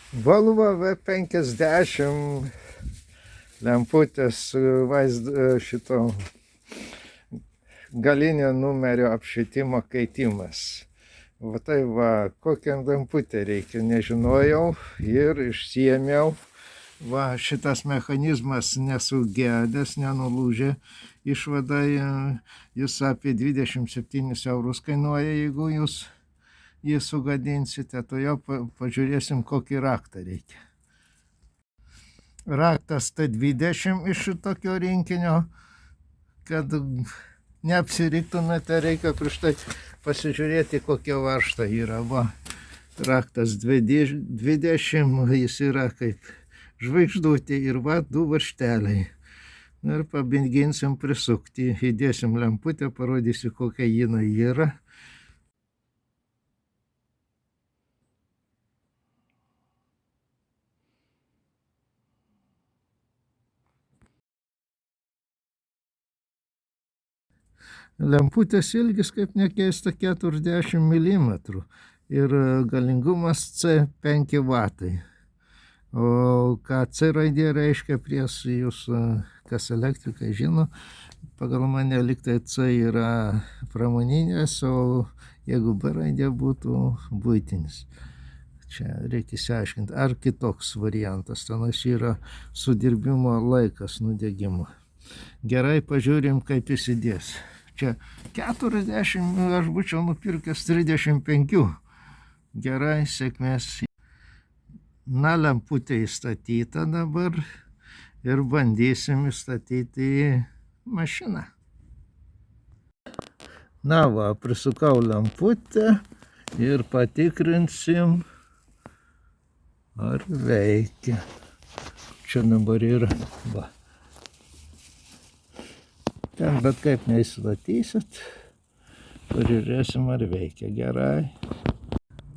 Volvo V50 lemputės šito galinio numerio apšvietimo keitimas. Va tai va, kokią lemputę reikia, nežinojau ir išsiėmiau. Va, šitas mechanizmas nesugedęs, nenulūžė. Išvada jis apie 27 eurus kainuoja, jeigu jūs jį sugadinsite, to jau pažiūrėsim, kokį raktą reikia. Raktas T20 iš šitokio rinkinio, kad neapsiriktumėte, reikia prieš tai pasižiūrėti, kokia varžta yra. Va, raktas 20, jis yra kaip žvaigždutė ir va, 2 varžteliai. Ir pabandinsim prisukti, įdėsim lemputę, parodysiu, kokia jinai yra. Lemputės ilgis, kaip nekeista, 40 mm ir galingumas C5 W. O ką C raidė reiškia, pries jūs, kas elektrikai žino, pagal mane liktai C yra pramoninės, o jeigu B raidė būtų buitinis. Čia reikia išsiaiškinti, ar kitoks variantas, tenais yra sudirbimo laikas nudegimo. Gerai, pažiūrim, kaip įsidės. Čia 40, aš būčiau nupirkęs 35. Gerai, sėkmės. Na, lemputė įstatyta dabar ir bandysim įstatyti mašiną. Na va, prisukau lemputę ir patikrinsim, ar veikia. Čia dabar yra, va. Ten bet kaip neįstatysit, pažiūrėsim, ar veikia gerai.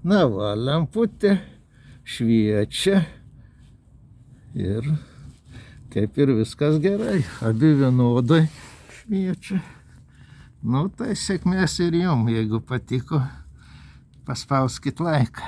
Na va, lemputė šviečia ir kaip ir viskas gerai, abi vienodai šviečia. Nu tai sėkmės ir jum, jeigu patiko, paspauskit laiką.